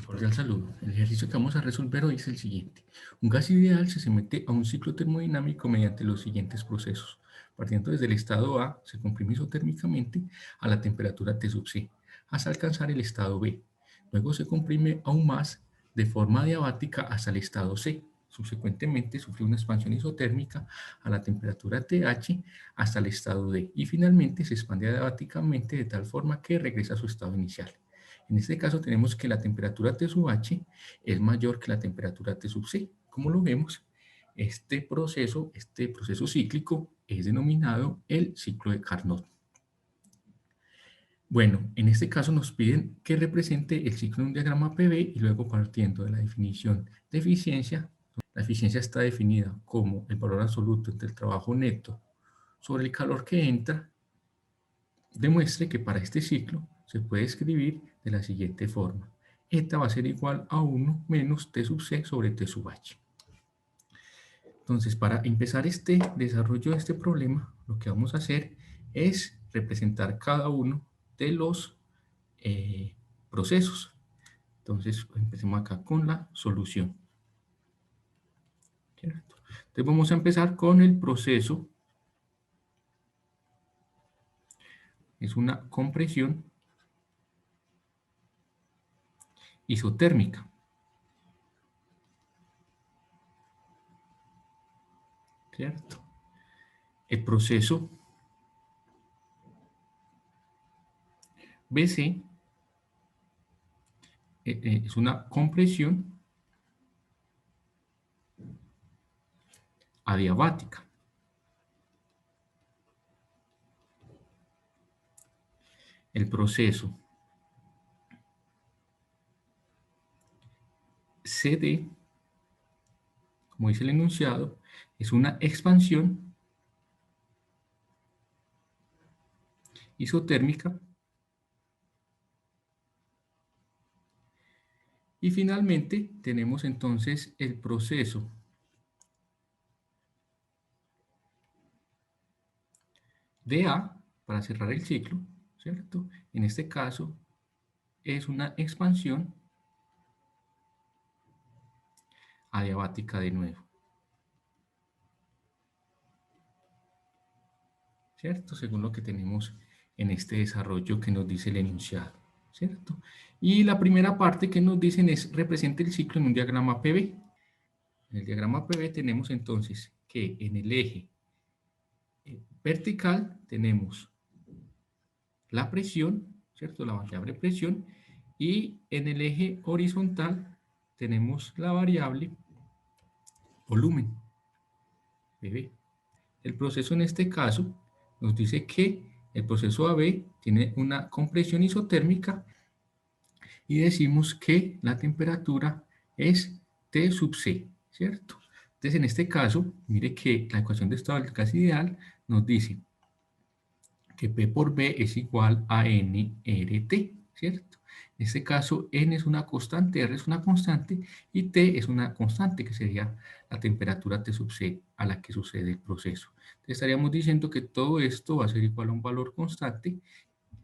Cordial saludo. El ejercicio que vamos a resolver hoy es el siguiente. Un gas ideal se somete a un ciclo termodinámico mediante los siguientes procesos. Partiendo desde el estado A, se comprime isotérmicamente a la temperatura T sub C, hasta alcanzar el estado B. Luego se comprime aún más de forma adiabática hasta el estado C. Subsecuentemente sufre una expansión isotérmica a la temperatura TH hasta el estado D. Y finalmente se expande adiabáticamente de tal forma que regresa a su estado inicial. En este caso tenemos que la temperatura T sub H es mayor que la temperatura T sub C. Como lo vemos, este proceso cíclico es denominado el ciclo de Carnot. Bueno, en este caso nos piden que represente el ciclo en un diagrama PV y luego partiendo de la definición de eficiencia, la eficiencia está definida como el valor absoluto entre el trabajo neto sobre el calor que entra. Demuestre que para este ciclo se puede escribir de la siguiente forma. Eta va a ser igual a 1 menos T sub C sobre T sub H. Entonces, para empezar este desarrollo de este problema, lo que vamos a hacer es representar cada uno de los procesos. Entonces, empecemos acá con la solución. ¿Cierto? Entonces, vamos a empezar con el proceso. Es una compresión isotérmica. ¿Cierto? El proceso BC es una compresión adiabática. El proceso CD, como dice el enunciado, es una expansión isotérmica. Y finalmente tenemos entonces el proceso DA para cerrar el ciclo, ¿cierto? En este caso es una expansión adiabática de nuevo, ¿cierto? Según lo que tenemos en este desarrollo que nos dice el enunciado, ¿cierto? Y la primera parte que nos dicen es representa el ciclo en un diagrama PV. En el diagrama PV tenemos entonces que en el eje vertical tenemos la presión, ¿cierto? La variable presión, y en el eje horizontal tenemos la variable volumen, PV. El proceso en este caso nos dice que el proceso AB tiene una compresión isotérmica y decimos que la temperatura es T sub C, ¿cierto? Entonces, en este caso, mire que la ecuación de estado del gas ideal nos dice que P por B es igual a nRT, ¿cierto? En este caso, N es una constante, R es una constante y T es una constante, que sería la temperatura T sub C a la que sucede el proceso. Entonces, estaríamos diciendo que todo esto va a ser igual a un valor constante.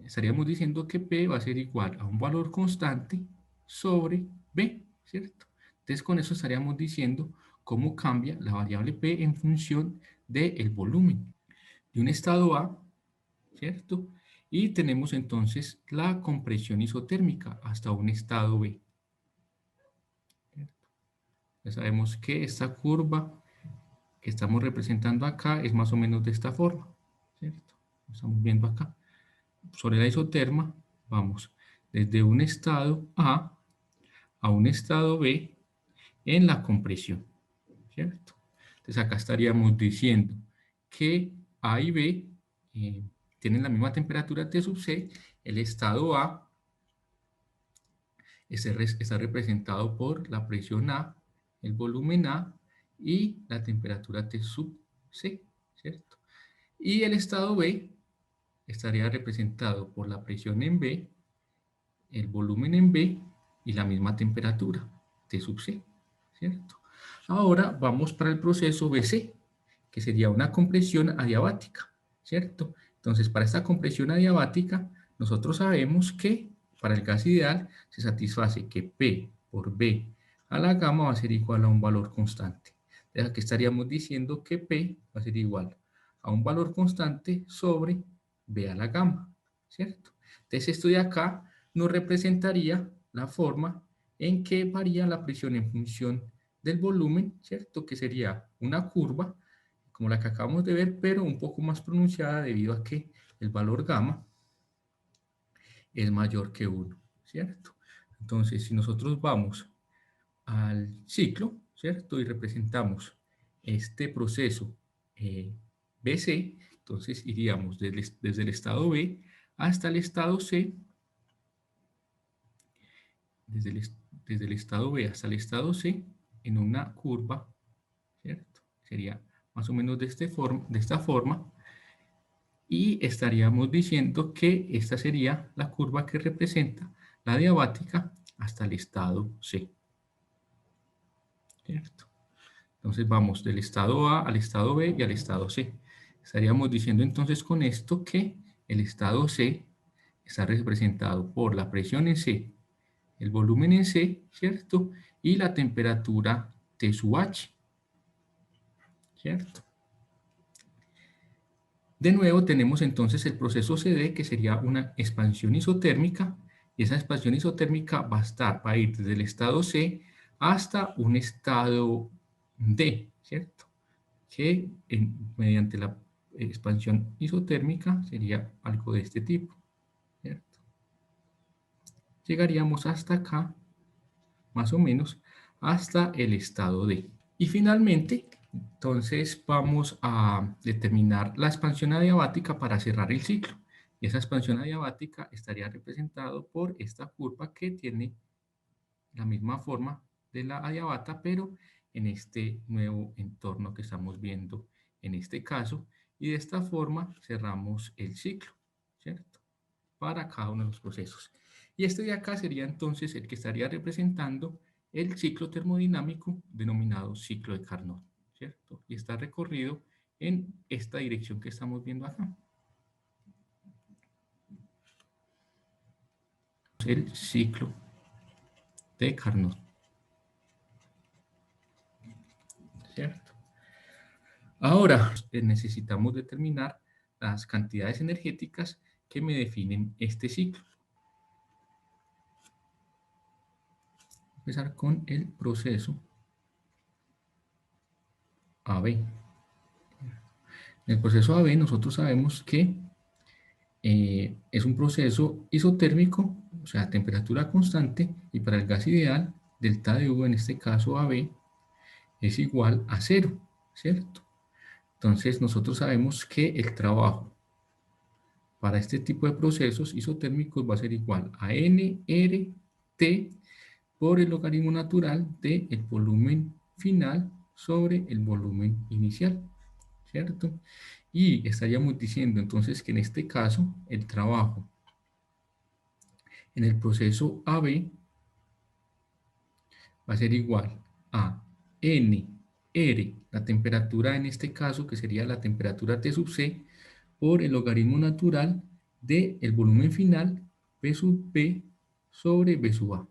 Estaríamos diciendo que P va a ser igual a un valor constante sobre B, ¿cierto? Entonces, con eso estaríamos diciendo cómo cambia la variable P en función del volumen de un estado A, ¿cierto? Y tenemos entonces la compresión isotérmica hasta un estado B. ¿Cierto? Ya sabemos que esta curva que estamos representando acá es más o menos de esta forma, ¿cierto? Lo estamos viendo acá. Sobre la isoterma vamos desde un estado A un estado B en la compresión, ¿cierto? Entonces acá estaríamos diciendo que A y B tienen la misma temperatura T sub C. El estado A está representado por la presión A, el volumen A y la temperatura T sub C, ¿cierto? Y el estado B estaría representado por la presión en B, el volumen en B y la misma temperatura T sub C, ¿cierto? Ahora vamos para el proceso BC, que sería una compresión adiabática, ¿cierto? Entonces, para esta compresión adiabática, nosotros sabemos que para el gas ideal se satisface que P por B a la gamma va a ser igual a un valor constante. Entonces aquí estaríamos diciendo que P va a ser igual a un valor constante sobre B a la gamma, ¿cierto? Entonces esto de acá nos representaría la forma en que varía la presión en función del volumen, ¿cierto? Que sería una curva, como la que acabamos de ver, pero un poco más pronunciada debido a que el valor gamma es mayor que 1, ¿cierto? Entonces, si nosotros vamos al ciclo, ¿cierto? Y representamos este proceso BC, entonces iríamos desde el estado B hasta el estado C, desde el estado B hasta el estado C, en una curva, ¿cierto? Sería más o menos de esta forma, y estaríamos diciendo que esta sería la curva que representa la adiabática hasta el estado C, ¿cierto? Entonces vamos del estado A al estado B y al estado C. Estaríamos diciendo entonces con esto que el estado C está representado por la presión en C, el volumen en C, ¿cierto? Y la temperatura T sub H, ¿cierto? De nuevo tenemos entonces el proceso CD, que sería una expansión isotérmica, y esa expansión isotérmica va a ir desde el estado C hasta un estado D, ¿cierto? Que mediante la expansión isotérmica sería algo de este tipo, ¿cierto? Llegaríamos hasta acá, más o menos, hasta el estado D. Y finalmente, entonces vamos a determinar la expansión adiabática para cerrar el ciclo. Y esa expansión adiabática estaría representado por esta curva que tiene la misma forma de la adiabata, pero en este nuevo entorno que estamos viendo en este caso. Y de esta forma cerramos el ciclo, ¿cierto? Para cada uno de los procesos. Y este de acá sería entonces el que estaría representando el ciclo termodinámico denominado ciclo de Carnot, ¿cierto? Y está recorrido en esta dirección que estamos viendo acá. El ciclo de Carnot, ¿cierto? Ahora necesitamos determinar las cantidades energéticas que me definen este ciclo. Voy a empezar con el proceso AB. En el proceso AB nosotros sabemos que es un proceso isotérmico, o sea, temperatura constante, y para el gas ideal, delta de U, en este caso AB, es igual a 0, ¿cierto? Entonces nosotros sabemos que el trabajo para este tipo de procesos isotérmicos va a ser igual a nRT por el logaritmo natural del volumen final sobre el volumen inicial, ¿cierto? Y estaríamos diciendo entonces que en este caso el trabajo en el proceso AB va a ser igual a NR, la temperatura en este caso, que sería la temperatura T sub C, por el logaritmo natural del volumen final, P sub B sobre B sub A.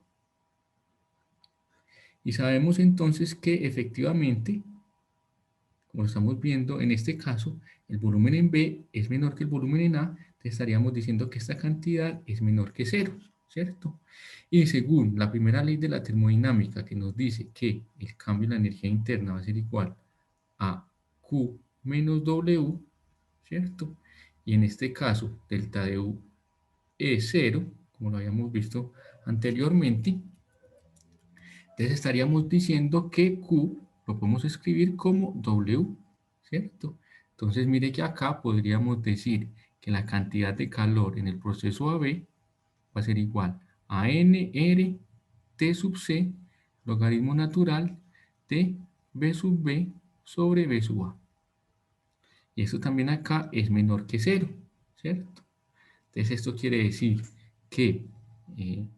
Y sabemos entonces que efectivamente, como estamos viendo en este caso, el volumen en B es menor que el volumen en A, estaríamos diciendo que esta cantidad es menor que 0, ¿cierto? Y según la primera ley de la termodinámica, que nos dice que el cambio en la energía interna va a ser igual a Q menos W, ¿cierto? Y en este caso, delta de U es 0, como lo habíamos visto anteriormente. Entonces estaríamos diciendo que Q lo podemos escribir como W, ¿cierto? Entonces mire que acá podríamos decir que la cantidad de calor en el proceso AB va a ser igual a NR T sub C, logaritmo natural de B sub B sobre B sub A. Y esto también acá es menor que 0, ¿cierto? Entonces esto quiere decir que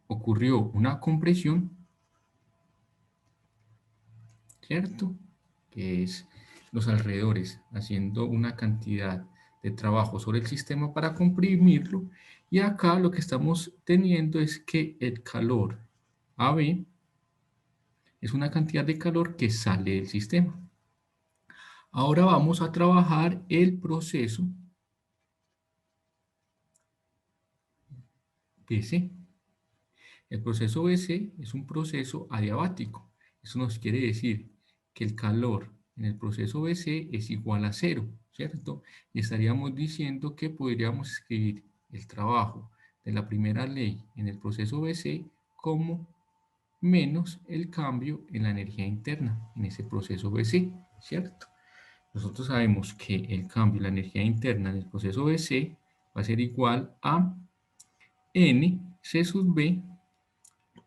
ocurrió una compresión, ¿cierto? Que es los alrededores haciendo una cantidad de trabajo sobre el sistema para comprimirlo, Y acá lo que estamos teniendo es que el calor AB es una cantidad de calor que sale del sistema. Ahora vamos a trabajar el proceso BC. El proceso BC es un proceso adiabático. Eso nos quiere decir que el calor en el proceso BC es igual a 0, ¿cierto? Y estaríamos diciendo que podríamos escribir el trabajo de la primera ley en el proceso BC como menos el cambio en la energía interna en ese proceso BC, ¿cierto? Nosotros sabemos que el cambio en la energía interna en el proceso BC va a ser igual a N C sub B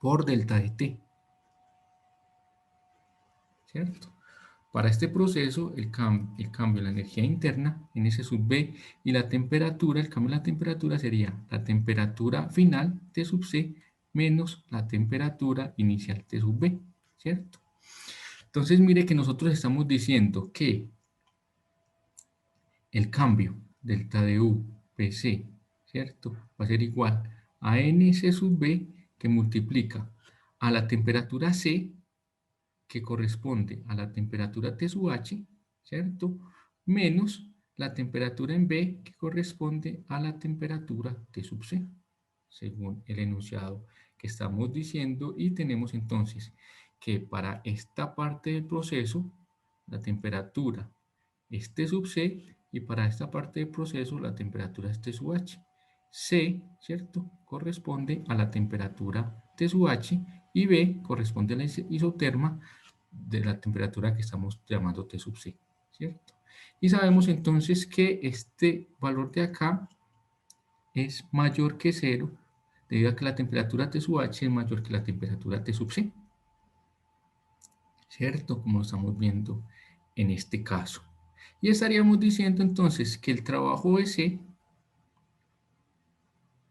por delta de T, ¿cierto? Para este proceso, el cambio en la energía interna, N(S) sub B, y la temperatura, el cambio en la temperatura sería la temperatura final T sub C menos la temperatura inicial T sub B, ¿cierto? Entonces, mire que nosotros estamos diciendo que el cambio delta de U, PC, ¿cierto? Va a ser igual a NC sub B que multiplica a la temperatura C, que corresponde a la temperatura T sub H, ¿cierto? Menos la temperatura en B, que corresponde a la temperatura T sub C, según el enunciado que estamos diciendo. Y tenemos entonces que para esta parte del proceso, la temperatura es T sub C, y para esta parte del proceso la temperatura es T sub H. C, ¿cierto? Corresponde a la temperatura T sub H, y B corresponde a la isoterma de la temperatura que estamos llamando T sub C, ¿cierto? Y sabemos entonces que este valor de acá es mayor que 0, debido a que la temperatura T sub H es mayor que la temperatura T sub C, ¿cierto? Como lo estamos viendo en este caso. Y estaríamos diciendo entonces que el trabajo BC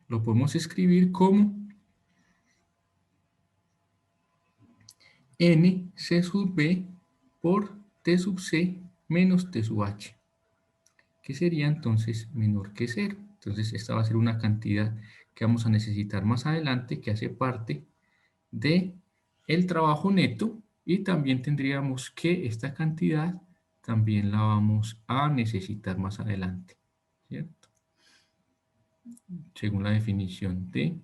lo podemos escribir como N C sub B por T sub C menos T sub H, que sería entonces menor que 0. Entonces esta va a ser una cantidad que vamos a necesitar más adelante, que hace parte de el trabajo neto, y también tendríamos que esta cantidad también la vamos a necesitar más adelante, ¿cierto? Según la definición de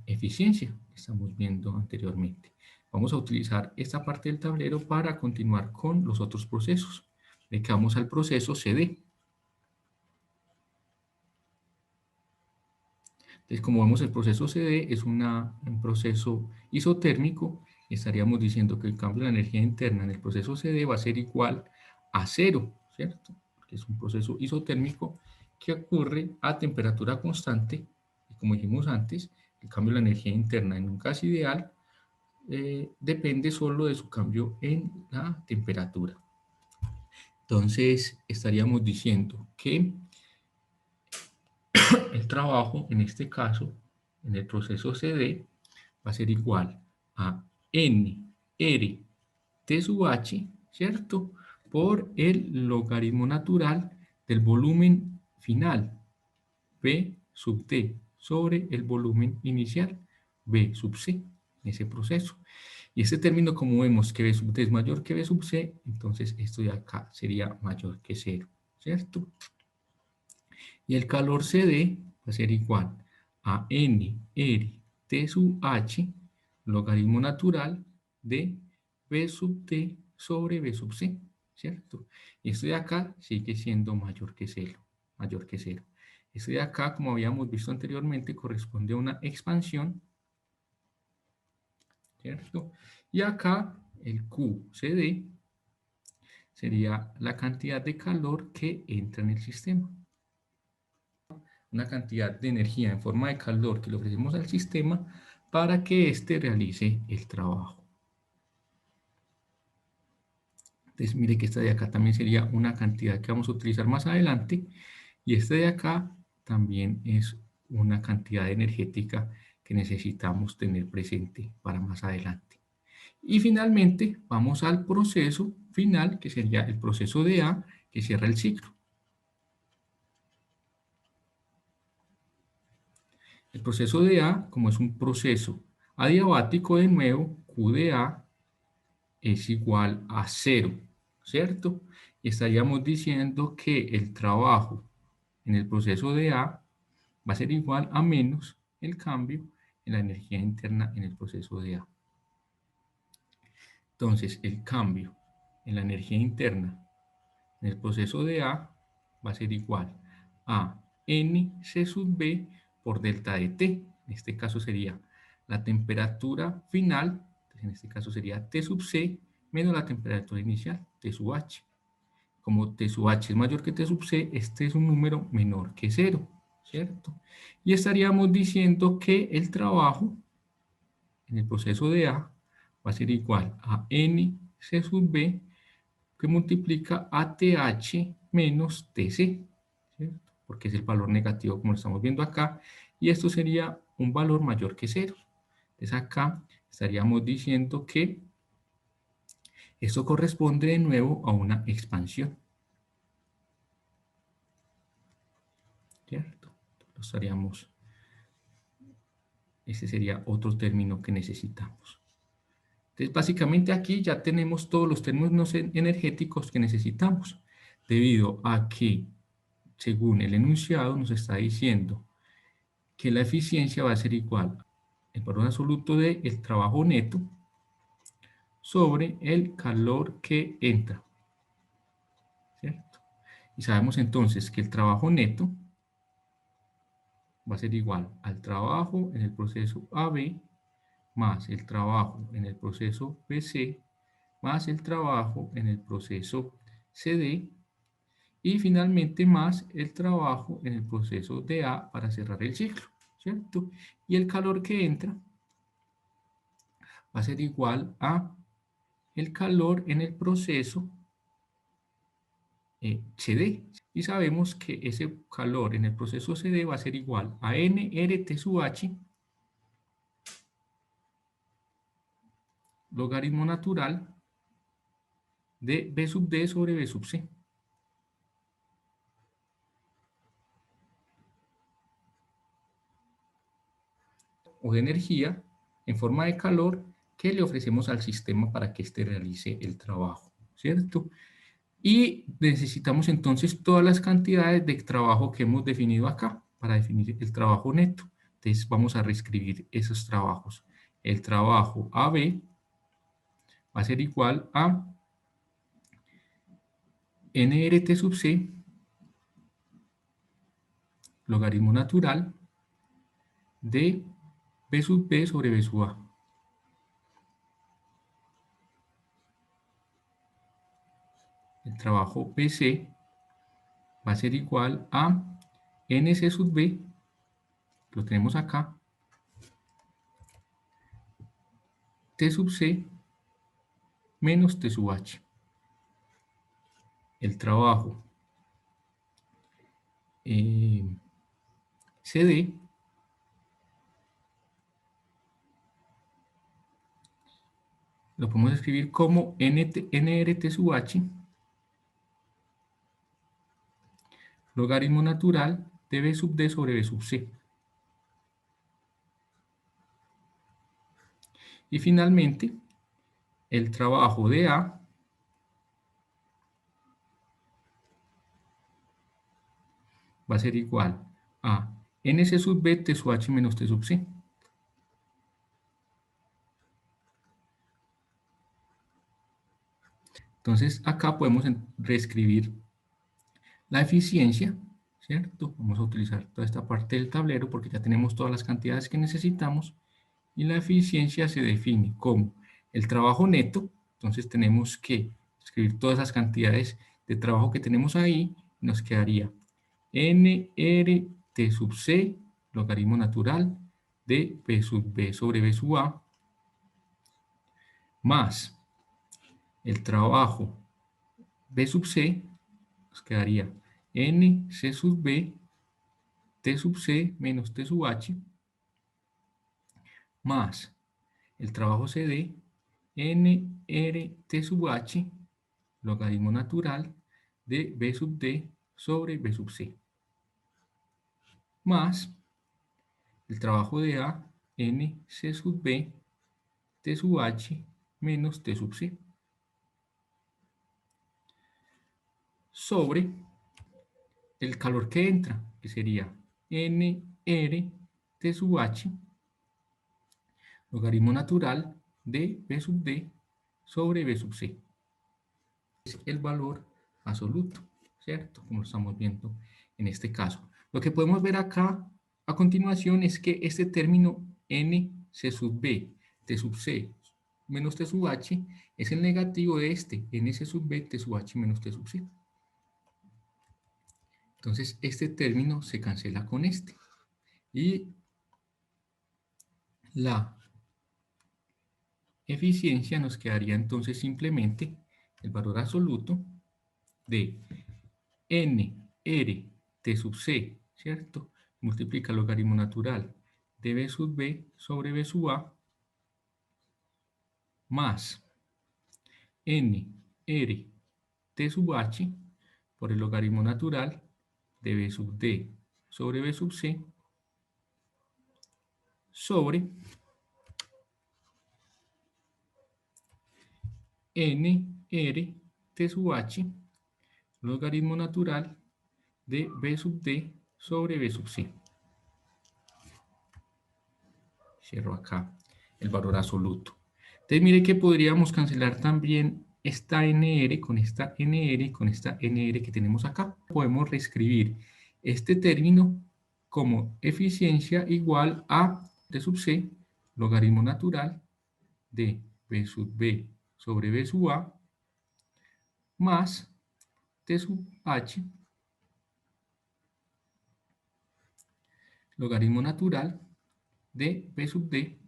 eficiencia que estamos viendo anteriormente. Vamos a utilizar esta parte del tablero para continuar con los otros procesos. Le quedamos al proceso CD. Entonces, como vemos, el proceso CD es un proceso isotérmico. Estaríamos diciendo que el cambio de la energía interna en el proceso CD va a ser igual a 0, ¿cierto? Porque es un proceso isotérmico que ocurre a temperatura constante. Y como dijimos antes, el cambio de la energía interna en un gas ideal depende solo de su cambio en la temperatura. Entonces, estaríamos diciendo que el trabajo, en este caso, en el proceso CD, va a ser igual a N, R, T sub H, ¿cierto? Por el logaritmo natural del volumen final, B sub T, sobre el volumen inicial, B sub C, en ese proceso. Y este término, como vemos que B sub T es mayor que B sub C, entonces esto de acá sería mayor que 0, ¿cierto? Y el calor CD va a ser igual a N, R, T sub H, logaritmo natural de B sub T sobre B sub C, ¿cierto? Y esto de acá sigue siendo mayor que 0, mayor que 0. Esto de acá, como habíamos visto anteriormente, corresponde a una expansión, ¿cierto? Y acá el QCD sería la cantidad de calor que entra en el sistema. Una cantidad de energía en forma de calor que le ofrecemos al sistema para que éste realice el trabajo. Entonces, mire que esta de acá también sería una cantidad que vamos a utilizar más adelante, y este de acá también es una cantidad energética que necesitamos tener presente para más adelante. Y finalmente vamos al proceso final, que sería el proceso de A, que cierra el ciclo. El proceso de A, como es un proceso adiabático, de nuevo, Q de A es igual a 0, ¿cierto? Y estaríamos diciendo que el trabajo en el proceso de A va a ser igual a menos el cambio en la energía interna en el proceso de A. Entonces, el cambio en la energía interna en el proceso de A va a ser igual a Nc sub B por delta de T. En este caso sería la temperatura final, en este caso sería T sub C menos la temperatura inicial, T sub H. Como T sub H es mayor que T sub C, este es un número menor que 0, ¿cierto? Y estaríamos diciendo que el trabajo en el proceso de A va a ser igual a Nc sub B que multiplica a TH menos TC, ¿cierto? Porque es el valor negativo como lo estamos viendo acá, y esto sería un valor mayor que 0. Entonces acá estaríamos diciendo que esto corresponde de nuevo a una expansión, ¿cierto? Lo estaríamos, ese sería otro término que necesitamos. Entonces, básicamente aquí ya tenemos todos los términos energéticos que necesitamos, debido a que, según el enunciado, nos está diciendo que la eficiencia va a ser igual al valor absoluto del trabajo neto sobre el calor que entra, ¿cierto? Y sabemos entonces que el trabajo neto va a ser igual al trabajo en el proceso AB más el trabajo en el proceso BC más el trabajo en el proceso CD y finalmente más el trabajo en el proceso DA para cerrar el ciclo, ¿cierto? Y el calor que entra va a ser igual a el calor en el proceso CD. Y sabemos que ese calor en el proceso CD va a ser igual a nRT sub H logaritmo natural de B sub D sobre B sub C. O de energía en forma de calor que le ofrecemos al sistema para que éste realice el trabajo, ¿cierto? Y necesitamos entonces todas las cantidades de trabajo que hemos definido acá para definir el trabajo neto. Entonces vamos a reescribir esos trabajos. El trabajo AB va a ser igual a nRT sub C logaritmo natural de B sub B sobre B sub A. El trabajo BC va a ser igual a NC sub B, lo tenemos acá, T sub C menos T sub H. El trabajo CD lo podemos escribir como nRT sub H logaritmo natural de B sub D sobre B sub C. Y finalmente, el trabajo de A va a ser igual a NC sub B T sub H menos T sub C. Entonces, acá podemos reescribir la eficiencia, ¿cierto? Vamos a utilizar toda esta parte del tablero porque ya tenemos todas las cantidades que necesitamos. Y la eficiencia se define como el trabajo neto. Entonces tenemos que escribir todas las cantidades de trabajo que tenemos ahí. Nos quedaría nRT sub C, logaritmo natural de B sub B sobre B sub A, más el trabajo B sub C, nos quedaría NC sub B, T sub C menos T sub H, más el trabajo CD, nRT sub H, logaritmo natural de B sub D sobre B sub C, más el trabajo de A, N C sub B, T sub H menos T sub C, sobre el calor que entra, que sería NR T sub H, logaritmo natural de B sub D sobre B sub C. Es el valor absoluto, ¿cierto? Como lo estamos viendo en este caso. Lo que podemos ver acá a continuación es que este término N C sub B, T sub C menos T sub H es el negativo de este, N C sub B, T sub H menos T sub C. Entonces, este término se cancela con este. Y la eficiencia nos quedaría entonces simplemente el valor absoluto de N, R, T sub C, ¿cierto? Multiplica el logaritmo natural de B sub B sobre B sub A más N, R, T sub H por el logaritmo natural de B sub D sobre B sub C sobre N, R, T sub H, logaritmo natural de B sub D sobre B sub C. Cierro acá el valor absoluto. Entonces mire que podríamos cancelar también esta NR con esta NR con esta NR que tenemos acá. Podemos reescribir este término como eficiencia igual a T sub C, logaritmo natural de B sub B sobre B sub A más T sub H, logaritmo natural de B sub D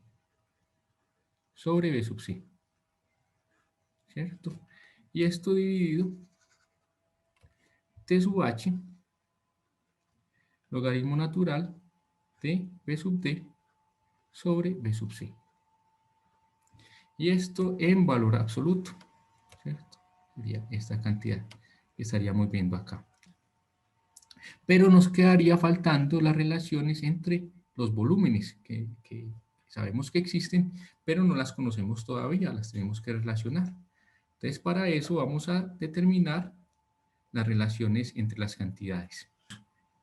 sobre B sub C, ¿cierto? Y esto dividido T sub H, logaritmo natural de B sub D sobre B sub C. Y esto en valor absoluto, ¿cierto? Sería esta cantidad que estaríamos viendo acá. Pero nos quedaría faltando las relaciones entre los volúmenes que sabemos que existen, pero no las conocemos todavía, las tenemos que relacionar. Entonces, para eso vamos a determinar las relaciones entre las cantidades.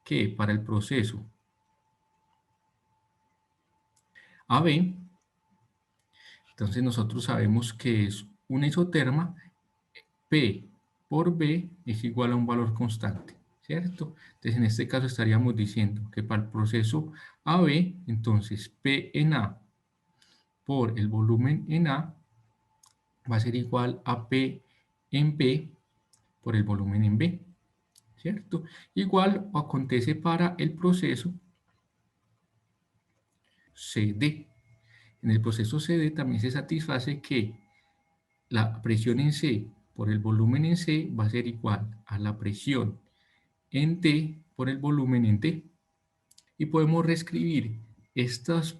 Que para el proceso AB, entonces nosotros sabemos que es una isoterma, P por B es igual a un valor constante, ¿cierto? Entonces en este caso estaríamos diciendo que para el proceso AB, entonces P en A por el volumen en A va a ser igual a P en B por el volumen en B, ¿cierto? Igual acontece para el proceso CD. En el proceso CD también se satisface que la presión en C por el volumen en C va a ser igual a la presión en T por el volumen en T. Y podemos reescribir estos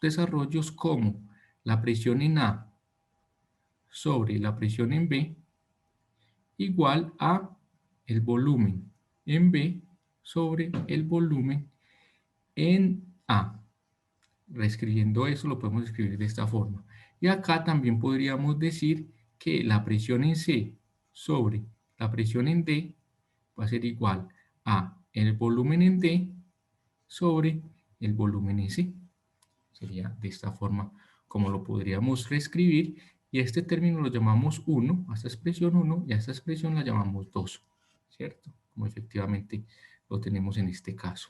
desarrollos como la presión en A sobre la presión en B igual a el volumen en B sobre el volumen en A. Reescribiendo eso lo podemos escribir de esta forma. Y acá también podríamos decir que la presión en C sobre la presión en D va a ser igual a el volumen en D sobre el volumen en C. Sería de esta forma como lo podríamos reescribir. Y este término lo llamamos 1, a esta expresión 1, y a esta expresión la llamamos 2, ¿cierto? Como efectivamente lo tenemos en este caso.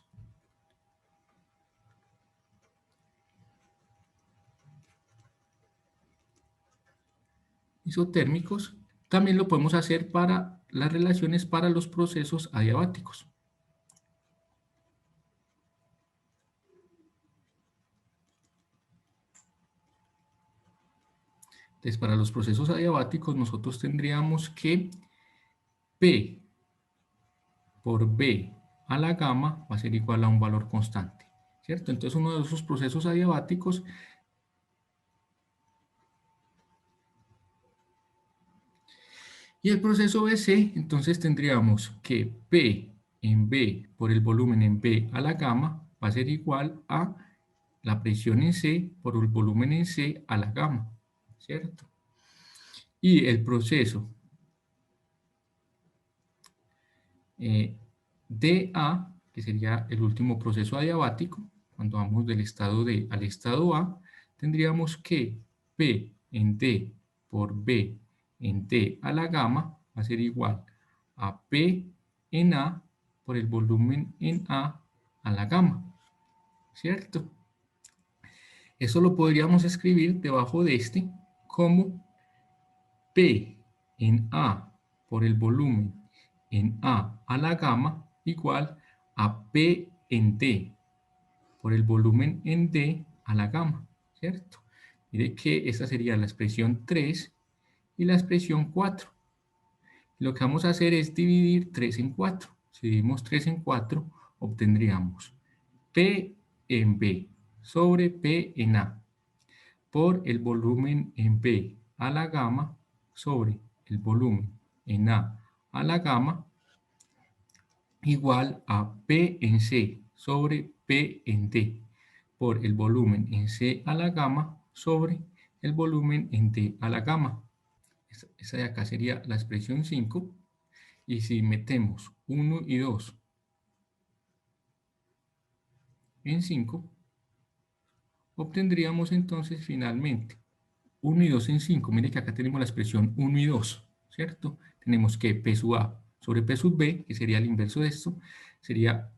Isotérmicos, también lo podemos hacer para las relaciones para los procesos adiabáticos. Entonces, para los procesos adiabáticos nosotros tendríamos que P por B a la gamma va a ser igual a un valor constante, ¿cierto? Entonces, uno de esos procesos adiabáticos y el proceso BC, entonces tendríamos que P en B por el volumen en B a la gamma va a ser igual a la presión en C por el volumen en C a la gamma, ¿cierto? Y el proceso DA, que sería el último proceso adiabático, cuando vamos del estado D al estado A, tendríamos que P en D por B en D a la gamma va a ser igual a P en A por el volumen en A la gamma, ¿cierto? Eso lo podríamos escribir debajo de este como P en A por el volumen en A la gamma igual a P en D por el volumen en D a la gamma, ¿cierto? Mire que esta sería la expresión 3 y la expresión 4. Lo que vamos a hacer es dividir 3 en 4. Si dividimos 3 en 4, obtendríamos P en B sobre P en A por el volumen en B a la gamma sobre el volumen en A la gamma igual a P en C sobre P en D por el volumen en C a la gamma sobre el volumen en D a la gamma. Esa de acá sería la expresión 5. Y si metemos 1 y 2 en 5, obtendríamos entonces finalmente 1 y 2 en 5. Mire que acá tenemos la expresión 1 y 2, ¿cierto? Tenemos que P sub A sobre P sub B, que sería el inverso de esto, sería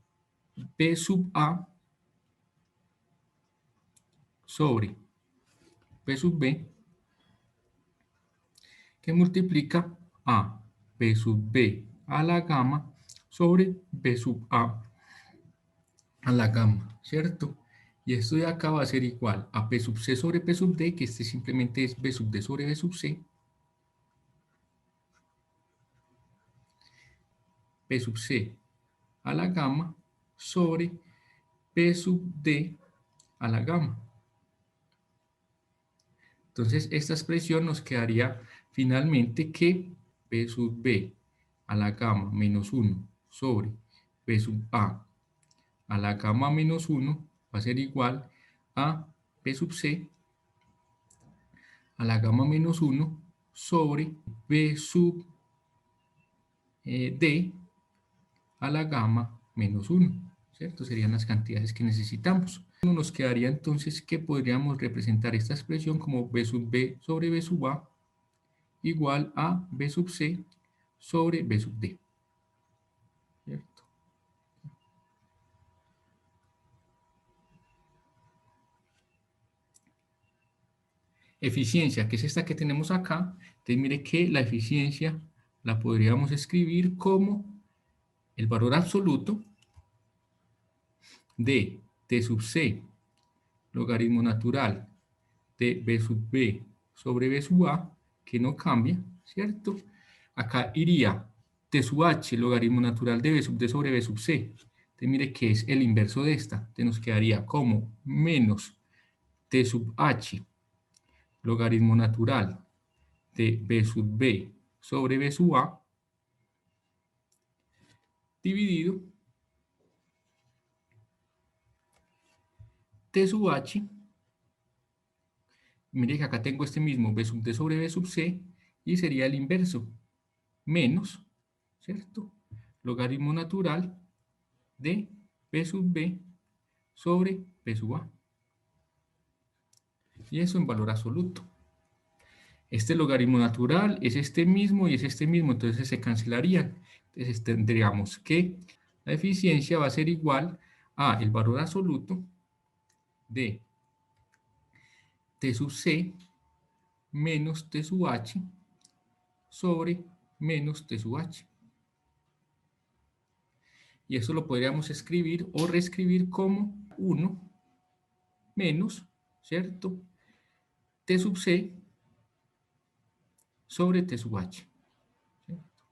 P sub A sobre P sub B, que multiplica a P sub B a la gamma sobre P sub A la gamma, ¿cierto? Y esto de acá va a ser igual a P sub C sobre P sub D, que este simplemente es B sub D sobre B sub C, P sub C a la gamma sobre P sub D a la gamma. Entonces, esta expresión nos quedaría finalmente que P sub B a la gamma menos 1 sobre P sub A la gamma menos 1 va a ser igual a P sub C a la gamma menos 1 sobre P sub D a la gamma menos 1, ¿cierto? Serían las cantidades que necesitamos. Nos quedaría entonces que podríamos representar esta expresión como B sub B sobre B sub A igual a B sub C sobre B sub D, ¿cierto? Eficiencia, que es esta que tenemos acá. Entonces mire que la eficiencia la podríamos escribir como el valor absoluto de T sub C logaritmo natural de B sub B sobre B sub A, que no cambia, ¿cierto? Acá iría T sub H logaritmo natural de B sub D sobre B sub C. Entonces mire que es el inverso de esta. Entonces nos quedaría como menos T sub H logaritmo natural de B sub B sobre B sub A dividido T sub H. Mire que acá tengo este mismo B sub D sobre B sub C y sería el inverso, menos, ¿cierto? Logaritmo natural de B sub B sobre B sub A. Y eso en valor absoluto. Este logaritmo natural es este mismo y es este mismo, entonces se cancelarían. Entonces tendríamos que la eficiencia va a ser igual a el valor absoluto de T sub C menos T sub H sobre menos T sub H. Y eso lo podríamos escribir o reescribir como 1 menos, ¿cierto? T sub C sobre T sub H. ¿Cierto?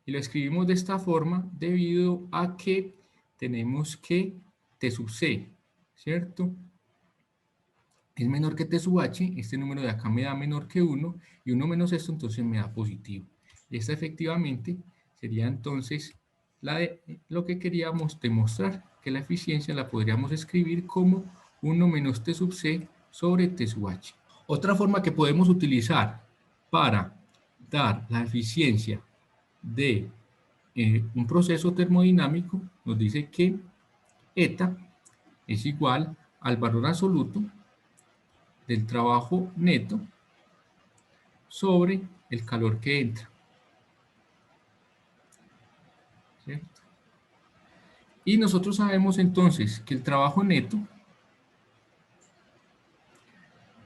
Y lo escribimos de esta forma debido a que tenemos que T sub C, ¿cierto? Es menor que T sub H, este número de acá me da menor que 1, y 1 menos esto entonces me da positivo. Y esta efectivamente sería entonces lo que queríamos demostrar, que que la eficiencia la podríamos escribir como 1 menos T sub C sobre T sub H. Otra forma que podemos utilizar para dar la eficiencia de un proceso termodinámico nos dice que eta es igual al valor absoluto del trabajo neto sobre el calor que entra. ¿Cierto? Y nosotros sabemos entonces que el trabajo neto,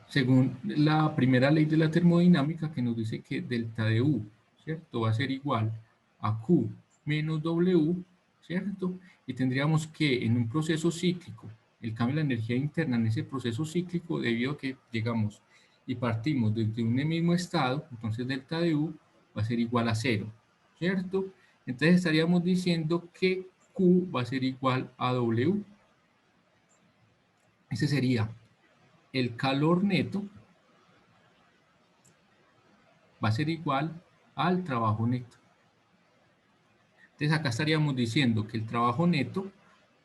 según la primera ley de la termodinámica, que nos dice que delta de U, ¿cierto?, va a ser igual a Q menos W, ¿cierto? Y tendríamos que en un proceso cíclico, el cambio de la energía interna en ese proceso cíclico, debido a que llegamos y partimos desde un mismo estado, entonces delta de U va a ser igual a 0, ¿cierto? Entonces estaríamos diciendo que Q va a ser igual a W. Ese sería el calor neto, va a ser igual al trabajo neto. Entonces acá estaríamos diciendo que el trabajo neto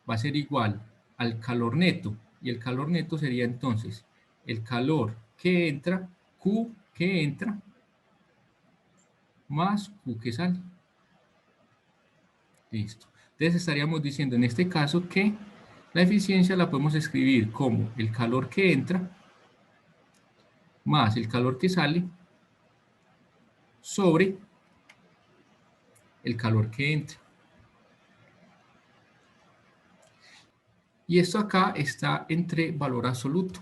va a ser igual al calor neto, y el calor neto sería entonces el calor que entra, Q que entra, más Q que sale. Listo. Entonces estaríamos diciendo en este caso que la eficiencia la podemos escribir como el calor que entra más el calor que sale sobre el calor que entra. Y esto acá está entre valor absoluto,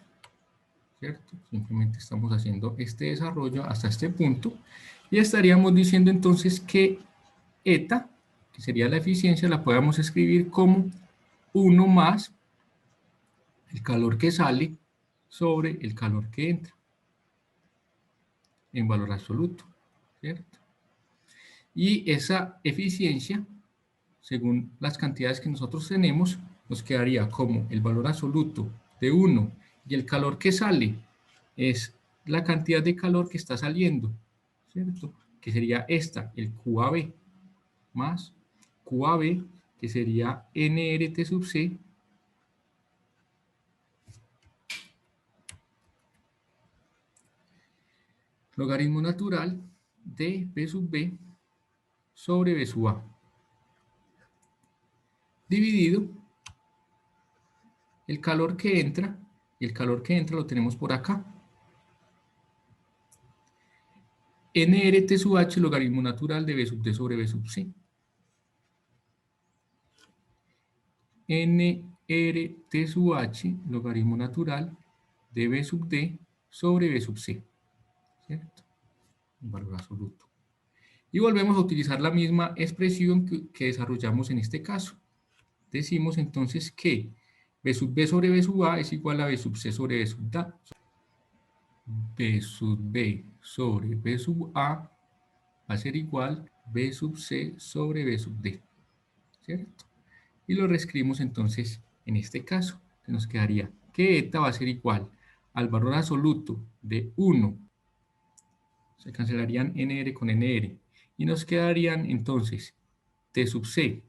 ¿cierto? Simplemente estamos haciendo este desarrollo hasta este punto y estaríamos diciendo entonces que eta, que sería la eficiencia, la podemos escribir como 1 más el calor que sale sobre el calor que entra en valor absoluto, ¿cierto? Y esa eficiencia, según las cantidades que nosotros tenemos, nos quedaría como el valor absoluto de 1 y el calor que sale es la cantidad de calor que está saliendo, ¿cierto? Que sería esta, el QAB, más QAB, que sería nRT sub C, logaritmo natural de B sub B sobre B sub A, dividido el calor que entra, y el calor que entra lo tenemos por acá, nRT sub H, logaritmo natural de B sub D sobre B sub C. nRT sub H, logaritmo natural de B sub D sobre B sub C, ¿cierto? Un valor absoluto. Y volvemos a utilizar la misma expresión que desarrollamos en este caso. Decimos entonces que B sub B sobre B sub A es igual a B sub C sobre B sub D. B sub B sobre B sub A va a ser igual B sub C sobre B sub D, ¿cierto? Y lo reescribimos entonces en este caso. Nos quedaría que eta va a ser igual al valor absoluto de 1, se cancelarían nr con nr, y nos quedarían entonces T sub C,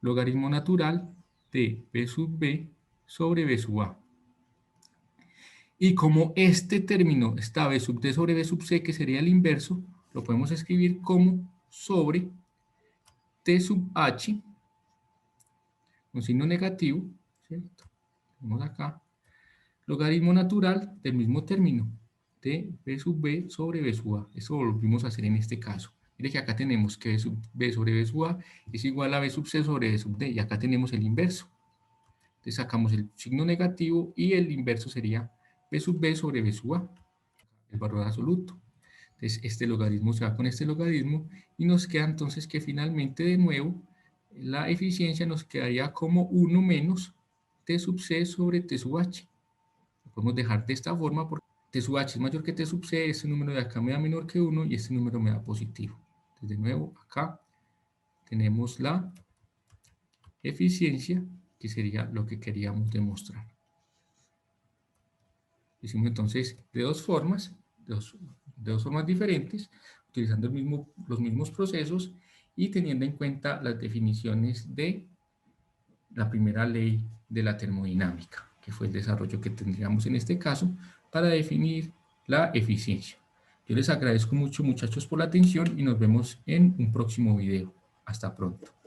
logaritmo natural de B sub B sobre B sub A. Y como este término está B sub D sobre B sub C, que sería el inverso, lo podemos escribir como sobre T sub H, un signo negativo, ¿cierto? Tenemos acá, logaritmo natural del mismo término, de B sub B sobre B sub A. Eso lo volvimos a hacer en este caso. Mire que acá tenemos que B sub B sobre B sub A es igual a B sub C sobre B sub D, y acá tenemos el inverso. Entonces sacamos el signo negativo y el inverso sería B sub B sobre B sub A, el valor absoluto. Entonces este logaritmo se va con este logaritmo y nos queda entonces que finalmente de nuevo la eficiencia nos quedaría como 1 menos T sub C sobre T sub H. Lo podemos dejar de esta forma porque T sub H es mayor que T sub C, este número de acá me da menor que 1 y este número me da positivo. Entonces de nuevo acá tenemos la eficiencia, que sería lo que queríamos demostrar. Hicimos entonces de dos formas diferentes, utilizando los mismos procesos y teniendo en cuenta las definiciones de la primera ley de la termodinámica, que fue el desarrollo que tendríamos en este caso para definir la eficiencia. Yo les agradezco mucho, muchachos, por la atención y nos vemos en un próximo video. Hasta pronto.